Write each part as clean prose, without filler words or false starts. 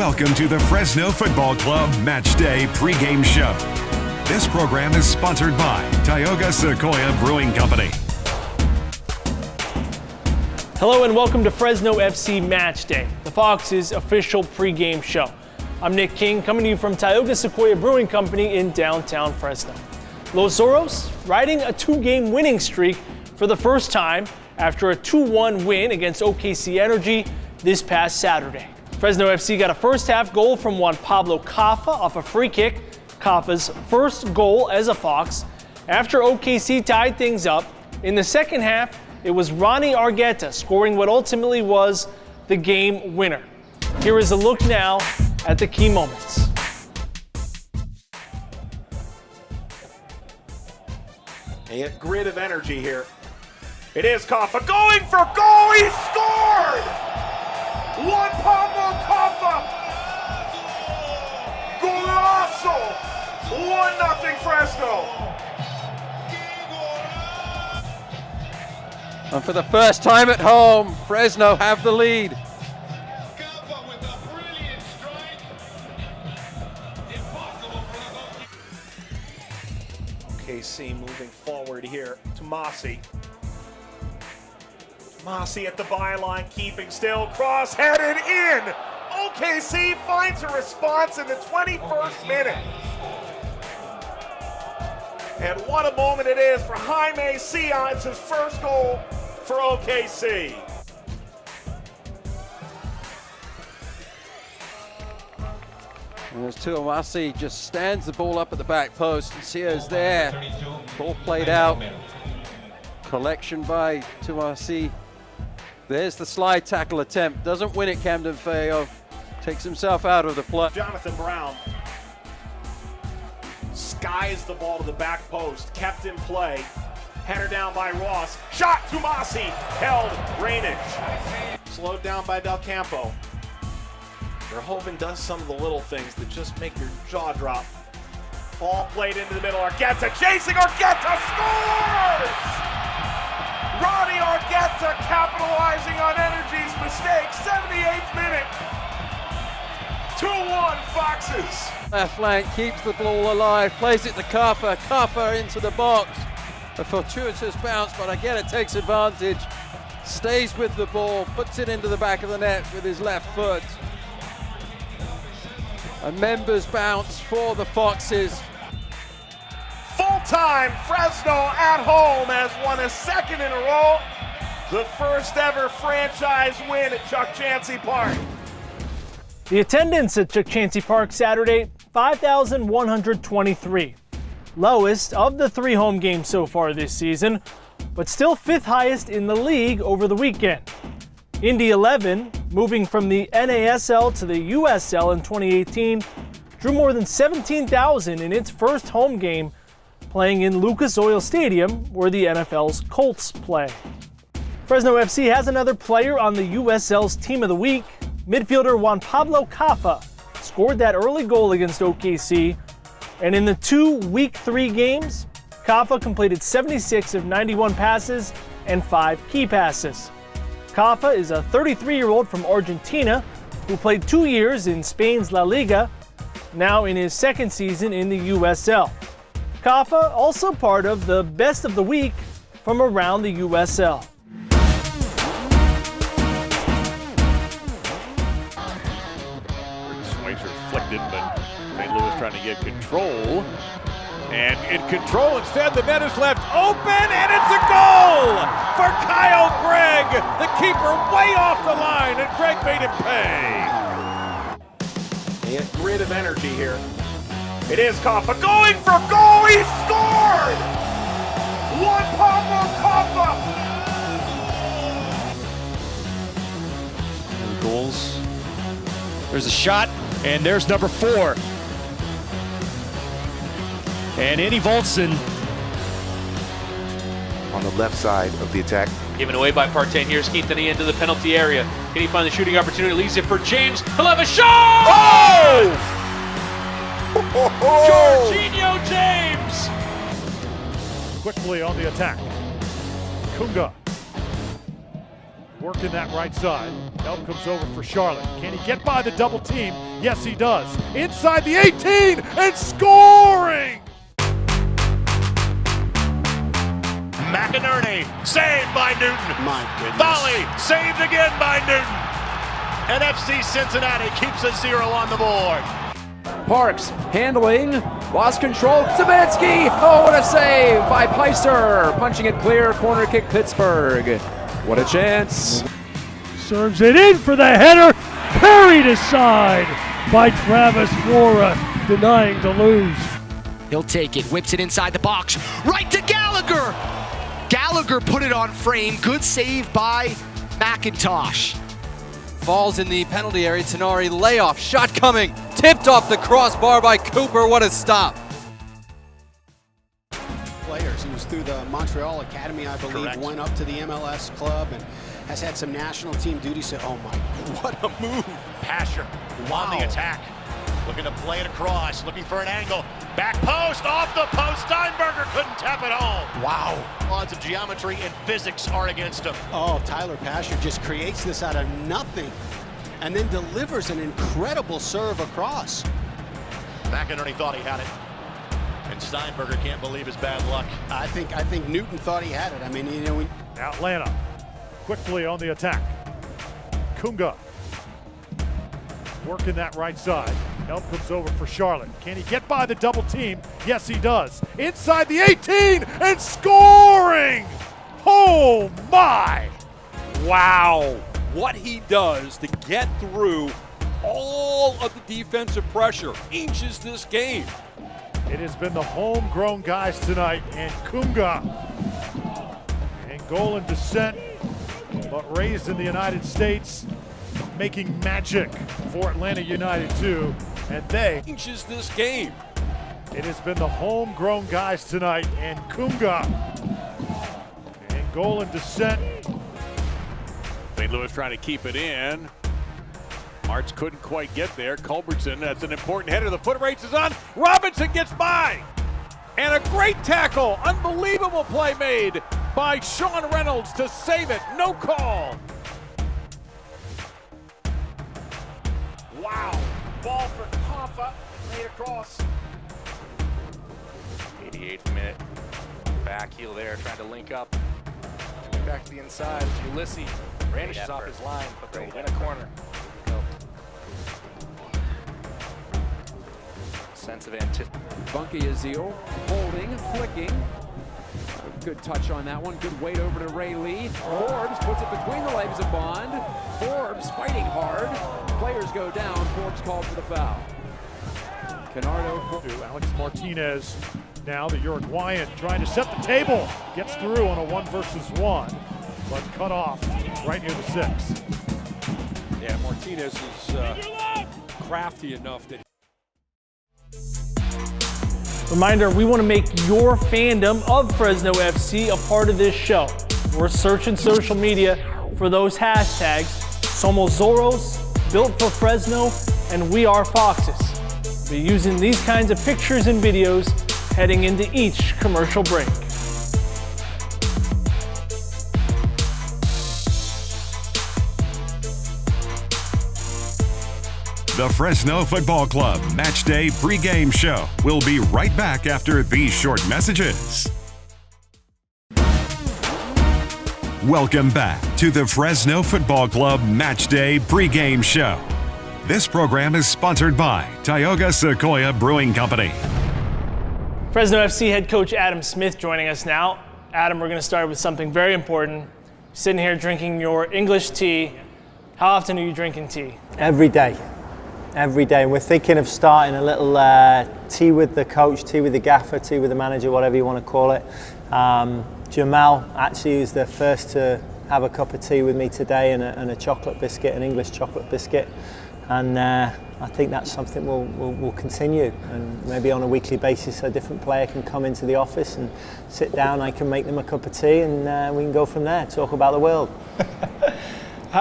Welcome to the Fresno Football Club Match Day pregame show. This program is sponsored by Tioga Sequoia Brewing Company. Hello and welcome to Fresno FC Match Day, the Fox's official pregame show. I'm Nick King, coming to you from Tioga Sequoia Brewing Company in downtown Fresno. Los Zorros riding a two-game winning streak for the first time after a 2-1 win against OKC Energy this past Saturday. Fresno FC got a first-half goal from Juan Pablo Caffa off a free kick, Caffa's first goal as a Fox. After OKC tied things up, in the second half, it was Ronnie Argueta scoring what ultimately was the game winner. Here is a look now at the key moments. A grid of energy here. It is Caffa going for goal. He scored! Juan Pablo Caffa! Golazo! 1-0 Fresno. And for the first time at home, Fresno have the lead. OKC moving forward here. Tomasi. Tomasi at the byline, keeping still. Cross headed in. OKC finds a response in the 21st minute. And what a moment it is for Jaime Cia. It's his first goal for OKC. And as Tuamasi just stands the ball up at the back post, and Cia's there. Ball played out. Collection by Tuamasi. There's the slide tackle attempt. Doesn't win it, Camden Feo. Takes himself out of the play. Jonathan Brown skies the ball to the back post, kept in play. Header down by Ross. Shot, Tomasi, held, Rainage. Slowed down by Del Campo. Verhoeven does some of the little things that just make your jaw drop. Ball played into the middle, Argueta chasing, Argueta scores! Ronnie Argueta capitalizing on Energy's mistake, 78th minute. 2-1 Foxes. Left flank keeps the ball alive, plays it to Caffa. Caffa into the box. A fortuitous bounce, but Argueta takes advantage. Stays with the ball, puts it into the back of the net with his left foot. A member's bounce for the Foxes. Full-time Fresno at home has won a second in a row. The first ever franchise win at Chuck Chansey Park. The attendance at Chuck Chansey Park Saturday, 5,123. Lowest of the 3 home games so far this season, but still 5th highest in the league over the weekend. Indy 11, moving from the NASL to the USL in 2018, drew more than 17,000 in its first home game, playing in Lucas Oil Stadium, where the NFL's Colts play. Fresno FC has another player on the USL's Team of the Week. Midfielder Juan Pablo Caffa scored that early goal against OKC, and in the 2 Week 3 games, Caffa completed 76 of 91 passes and 5 key passes. Caffa is a 33-year-old from Argentina who played 2 years in Spain's La Liga, now in his second season in the USL. Caffa also part of the Best of the Week from around the USL. Schweitzer flicked it, but St. Louis trying to get control. And in control instead, the net is left open, and it's a goal for Kyle Gregg. The keeper way off the line, and Gregg made him pay. A grid of energy here. It is Caffa going for goal. He scored! Juan Pablo Caffa. Goals. There's a shot, and there's number 4. And Eddie Voltson on the left side of the attack. Given away by Partain. Here's Quintanilla into the penalty area. Can he find the shooting opportunity? Leaves it for James. He'll have a shot! Oh! Jorginho James! Quickly on the attack. Kunga. Working that right side. Help comes over for Charlotte. Can he get by the double team? Yes, he does. Inside the 18 and scoring! McInerney saved by Newton. My goodness. Volley saved again by Newton. And FC Cincinnati keeps a 0 on the board. Parks handling, lost control. Zabinski! Oh, what a save by Peiser. Punching it clear, corner kick Pittsburgh. What a chance. Serves it in for the header. Carried aside by Travis Flora, denying to lose. He'll take it, whips it inside the box, right to Gallagher. Gallagher put it on frame. Good save by McIntosh. Falls in the penalty area. Tenari layoff. Shot coming. Tipped off the crossbar by Cooper. What a stop. Players. He was through the Montreal Academy, I believe. Correct. Went up to the MLS club and has had some national team duties. So, oh my, what a move. Pasher on the attack. Looking to play it across. Looking for an angle. Back post. Off the post. Steinberger couldn't tap it home. Wow. Odds of geometry and physics are against him. Oh, Tyler Pasher just creates this out of nothing and then delivers an incredible serve across. McInerney thought he had it. And Steinberger can't believe his bad luck. I think Newton thought he had it. I mean, you know, Atlanta quickly on the attack. Kunga working that right side. Help comes over for Charlotte. Can he get by the double team? Yes, he does. Inside the 18 and scoring! Oh my! Wow, what he does to get through all of the defensive pressure inches this game. It has been the homegrown guys tonight, and Kunga, Angolan descent, but raised in the United States, making magic for Atlanta United too, and they inches this game. It has been the homegrown guys tonight, and Kunga, Angolan descent. St. Louis trying to keep it in. Martz couldn't quite get there. Culbertson, that's an important header. The foot race is on. Robinson gets by. And a great tackle. Unbelievable play made by Sean Reynolds to save it. No call. Wow. Ball for Hoffa. Made across. 88th minute. Back heel there, trying to link up. Back to the inside. Ulysses vanishes off his line, but they'll win a corner. Sense of anticipation. Bunky Azil holding, flicking. Good touch on that one. Good weight over to Ray Lee. Forbes puts it between the legs of Bond. Forbes fighting hard. Players go down. Forbes called for the foul. Canardo. To Alex Martinez. Now the Uruguayan trying to set the table. Gets through on a 1-versus-1, but cut off right near the 6. Yeah, Martinez is crafty enough that. Reminder, we want to make your fandom of Fresno FC a part of this show. We're searching social media for those hashtags. Somos Zorros, Built for Fresno, and We Are Foxes. We'll be using these kinds of pictures and videos heading into each commercial break. The Fresno Football Club Match Day pregame show will be right back after these short messages. Welcome back to the Fresno Football Club Match Day pregame show. This program is sponsored by Tioga Sequoia Brewing Company. Fresno FC head coach Adam Smith joining us now. Adam, we're going to start with something very important. Sitting here drinking your English tea. How often are you drinking tea? Every day. Every day. And we're thinking of starting a little tea with the coach, tea with the gaffer, tea with the manager, whatever you want to call it. Jamal actually was the first to have a cup of tea with me today and a chocolate biscuit, an English chocolate biscuit. And I think that's something we'll continue. And maybe on a weekly basis, a different player can come into the office and sit down. I can make them a cup of tea and we can go from there, talk about the world.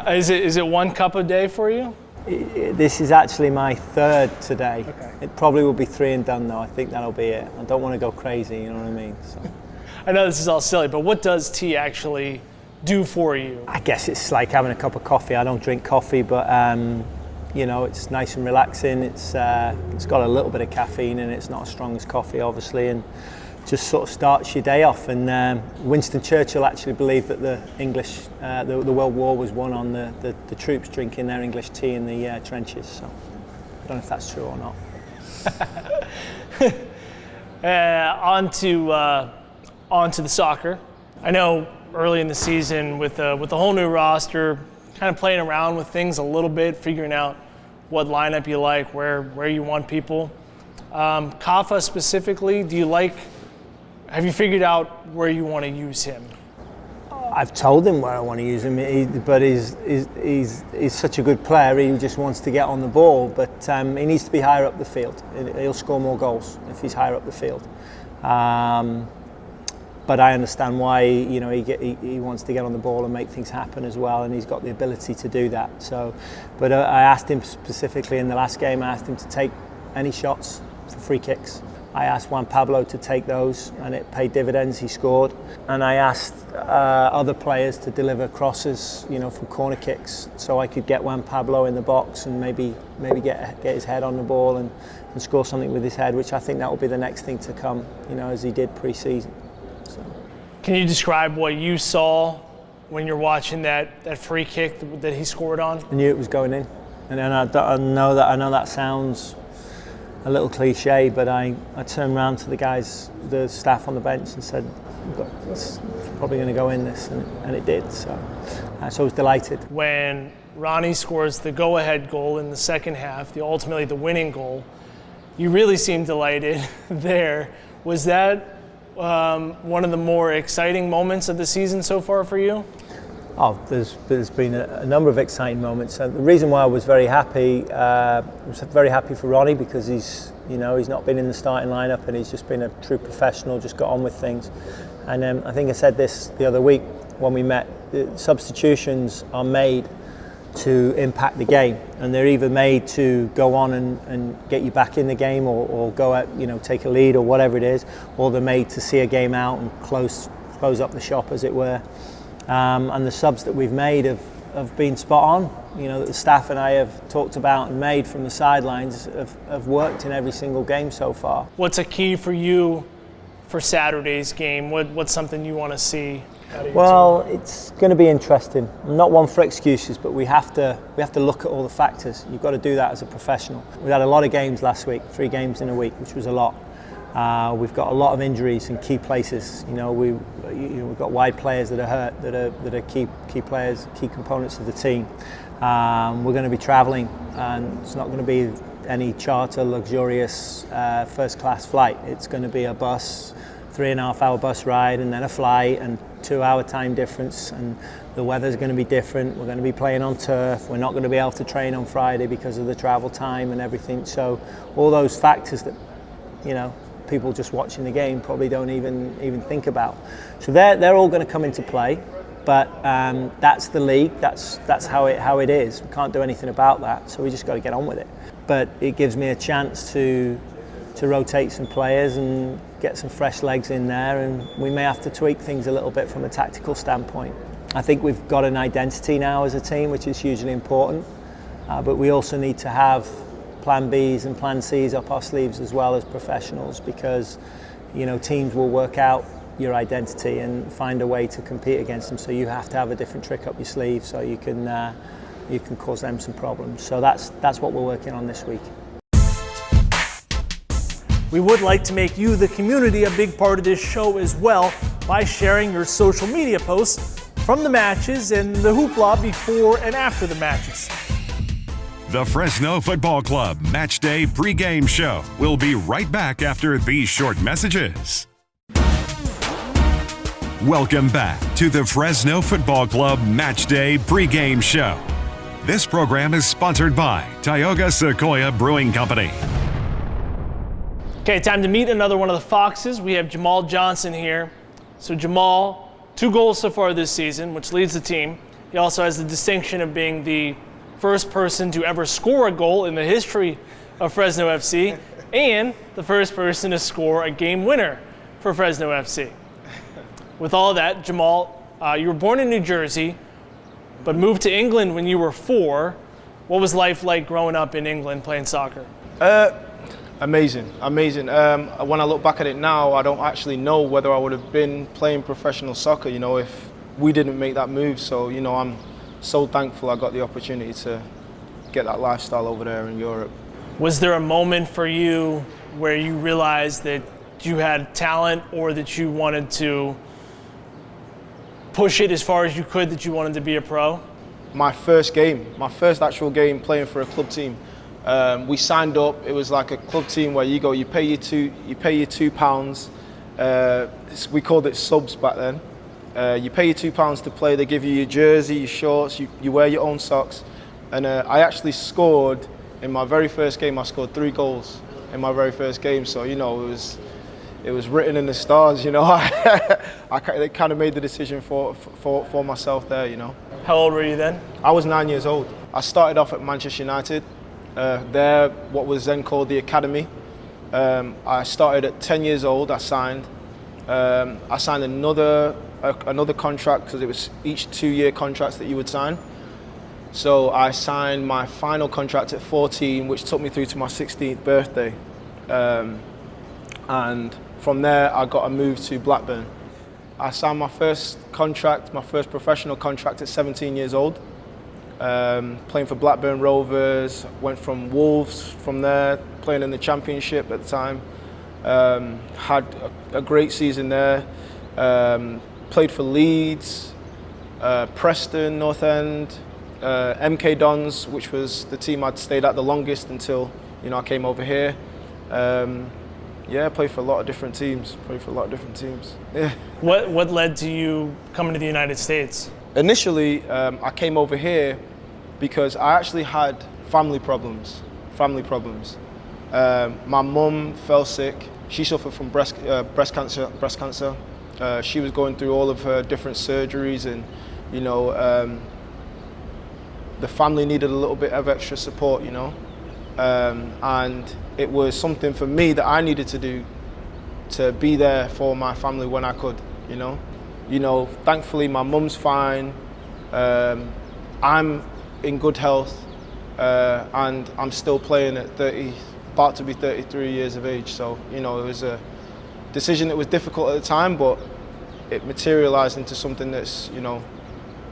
Is it 1 cup a day for you? This is actually my 3rd today. Okay. It probably will be 3 and done though. I think that'll be it. I don't want to go crazy, you know what I mean? So. I know this is all silly, but what does tea actually do for you? I guess it's like having a cup of coffee. I don't drink coffee, but you know, it's nice and relaxing. It's got a little bit of caffeine in it. It's not as strong as coffee, obviously, and just sort of starts your day off. And Winston Churchill actually believed that the English, the World War was won on the troops drinking their English tea in the trenches. So I don't know if that's true or not. On to the soccer. I know early in the season with the whole new roster, kind of playing around with things a little bit, figuring out what lineup you like, where you want people. Kafa specifically, have you figured out where you want to use him? I've told him where I want to use him, but he's such a good player. He just wants to get on the ball, but he needs to be higher up the field. He'll score more goals if he's higher up the field. But I understand why, you know, he wants to get on the ball and make things happen as well, and he's got the ability to do that. So, but I asked him specifically in the last game. I asked him to take any shots for free kicks. I asked Juan Pablo to take those, and it paid dividends. He scored. And I asked other players to deliver crosses, you know, from corner kicks, so I could get Juan Pablo in the box and maybe get his head on the ball and score something with his head, which I think that will be the next thing to come, you know, as he did pre-season. So. Can you describe what you saw when you're watching that free kick that he scored on? I knew it was going in, and I know that sounds a little cliche, but I turned around to the guys, the staff on the bench, and said, "It's probably going to go in this," and it did. So I was delighted. When Ronnie scores the go-ahead goal in the second half, ultimately the winning goal, you really seemed delighted there. Was that one of the more exciting moments of the season so far for you? Oh, there's been a number of exciting moments. The reason why I was very happy for Ronnie, because he's not been in the starting lineup and he's just been a true professional, just got on with things. And I think I said this the other week when we met. Substitutions are made to impact the game, and they're either made to go on and get you back in the game, or go out, you know, take a lead or whatever it is, or they're made to see a game out and close up the shop, as it were. And the subs that we've made have been spot on. You know, that the staff and I have talked about and made from the sidelines have worked in every single game so far. What's a key for you for Saturday's game? What's something you want to see? Well, it's going to be interesting. I'm not one for excuses, but we have to look at all the factors. You've got to do that as a professional. We had a lot of games last week, 3 games in a week, which was a lot. We've got a lot of injuries in key places. You know, we've got wide players that are hurt, that are key players, key components of the team. We're going to be travelling, and it's not going to be any charter, luxurious, first-class flight. It's going to be a bus, 3.5-hour bus ride, and then a flight, and 2-hour time difference, and the weather's going to be different. We're going to be playing on turf. We're not going to be able to train on Friday because of the travel time and everything. So all those factors that, you know, people just watching the game probably don't even think about. So they're all going to come into play, but that's the league. That's how it is. We can't do anything about that. So we just got to get on with it. But it gives me a chance to rotate some players and get some fresh legs in there, and we may have to tweak things a little bit from a tactical standpoint. I think we've got an identity now as a team, which is hugely important, but we also need to have plan Bs and plan Cs up our sleeves as well as professionals, because, you know, teams will work out your identity and find a way to compete against them, so you have to have a different trick up your sleeve so you can cause them some problems. So that's what we're working on this week. We would like to make you, the community, a big part of this show as well by sharing your social media posts from the matches and the hoopla before and after the matches. The Fresno Football Club Match Day pregame show will be right back after these short messages. Welcome back to the Fresno Football Club Match Day pregame show. This program is sponsored by Tioga Sequoia Brewing Company. Okay, time to meet another one of the Foxes. We have Jamal Johnson here. So Jamal, 2 goals so far this season, which leads the team. He also has the distinction of being the first person to ever score a goal in the history of Fresno FC, and the first person to score a game winner for Fresno FC. With all that, Jamal, You were born in New Jersey, but moved to England when you were 4. What was life like growing up in England playing soccer? Amazing. When I look back at it now, I don't actually know whether I would have been playing professional soccer, you know, if we didn't make that move. So, you know, I'm so thankful I got the opportunity to get that lifestyle over there in Europe. Was there a moment for you where you realized that you had talent or that you wanted to push it as far as you could, that you wanted to be a pro? My first actual game playing for a club team. We signed up. It was like a club team where you go, you pay your £2. We called it subs back then. You pay your £2 to play. They give you your jersey, your shorts. You wear your own socks. And I actually scored in my very first game. I scored 3 goals in my very first game. So you know, it was written in the stars. You know, they kind of made the decision for myself there. You know. How old were you then? I was 9 years old. I started off at Manchester United. There, what was then called the academy. I started at 10 years old. I signed another contract, because it was each 2-year contracts that you would sign. So I signed my final contract at 14, which took me through to my 16th birthday. And from there, I got a move to Blackburn. I signed my first professional contract at 17 years old. Playing for Blackburn Rovers, went from Wolves from there, playing in the Championship at the time. Had a great season there. Played for Leeds, Preston, North End, MK Dons, which was the team I'd stayed at the longest until, you know, I came over here. Played for a lot of different teams. Yeah. What led to you coming to the United States? Initially, I came over here because I actually had family problems. My mum fell sick. She suffered from breast cancer. She was going through all of her different surgeries, and you know, the family needed a little bit of extra support, you know. And it was something for me that I needed to do to be there for my family when I could, you know. Thankfully my mum's fine. I'm in good health, and I'm still playing at about to be 33 years of age. So, you know, it was a decision that was difficult at the time, but it materialized into something that's, you know,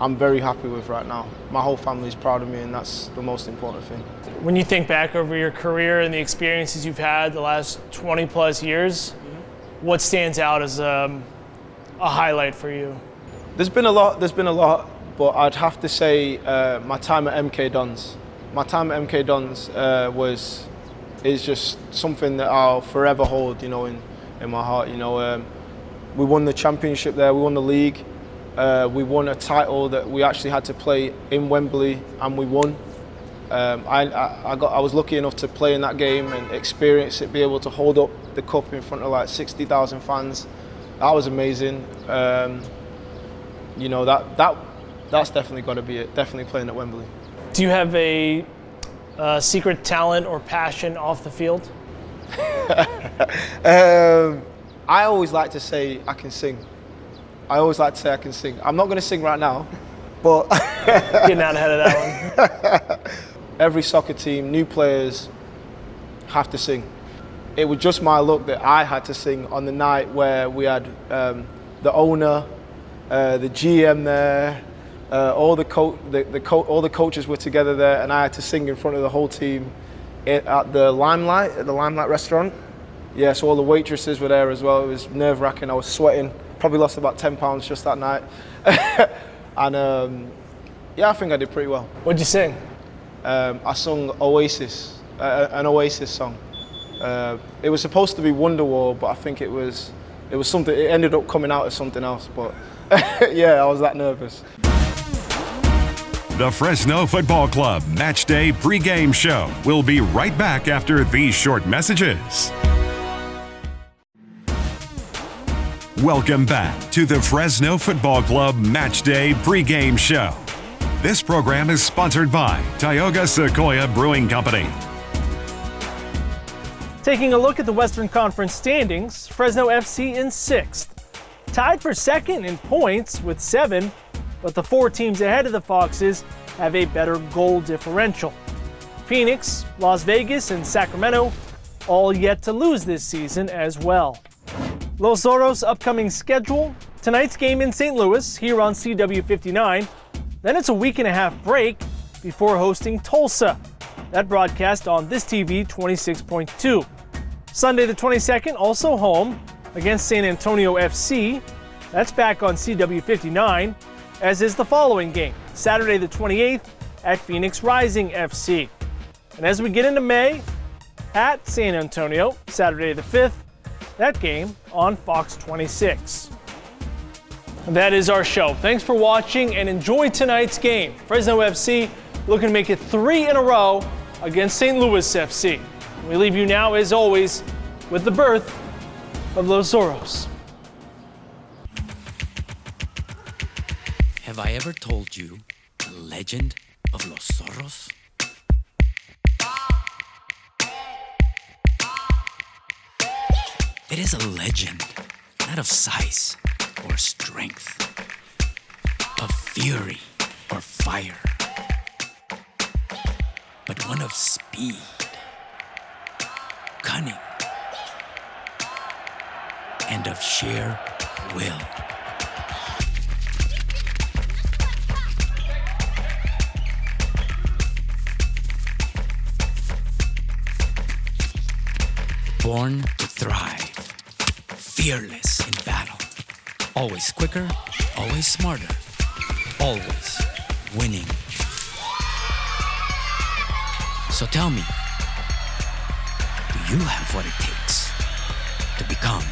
I'm very happy with right now. My whole family's proud of me, and that's the most important thing. When you think back over your career and the experiences you've had the last 20 plus years, what stands out as a highlight for you? There's been a lot, but I'd have to say my time at MK Dons. My time at MK Dons is just something that I'll forever hold, you know, in my heart. You know, we won the Championship there, we won the league. We won a title that we actually had to play in Wembley, and we won. I was lucky enough to play in that game and experience it, be able to hold up the cup in front of like 60,000 fans. That was amazing. You know, that's definitely got to be it. Definitely playing at Wembley. Do you have a secret talent or passion off the field? I always like to say I can sing. I'm not going to sing right now, but getting out ahead of that one. Every soccer team, new players have to sing. It was just my luck that I had to sing on the night where we had the owner, the GM there, all the coaches were together there, and I had to sing in front of the whole team at the Limelight restaurant. Yeah, so all the waitresses were there as well. It was nerve-wracking. I was sweating. Probably lost about 10 pounds just that night. And yeah, I think I did pretty well. What'd you sing? I sung Oasis, an Oasis song. It was supposed to be Wonderwall, but I think it was something, it ended up coming out as something else, but yeah, I was that nervous. The Fresno Football Club Match Day pregame show will be right back after these short messages. Welcome back to the Fresno Football Club Match Day pregame show. This program is sponsored by Tioga Sequoia Brewing Company. Taking a look at the Western Conference standings, Fresno FC in 6th. tied for second in points with 7, but the 4 teams ahead of the Foxes have a better goal differential. Phoenix, Las Vegas, and Sacramento all yet to lose this season as well. Los Zorros' upcoming schedule: tonight's game in St. Louis here on CW59. Then it's a week-and-a-half break before hosting Tulsa. That broadcast on this TV 26.2. Sunday the 22nd, also home against San Antonio FC. That's back on CW59, as is the following game, Saturday the 28th at Phoenix Rising FC. And as we get into May, at San Antonio, Saturday the 5th, that game on Fox 26. And that is our show. Thanks for watching and enjoy tonight's game. Fresno FC looking to make it 3 in a row against St. Louis FC. We leave you now, as always, with the birth of Los Zorros. Have I ever told you the legend of Los Zorros? It is a legend, not of size or strength, of fury or fire, but one of speed, cunning, and of sheer will. Born to thrive, fearless in battle, always quicker, always smarter, always winning. So tell me, do you have what it takes to become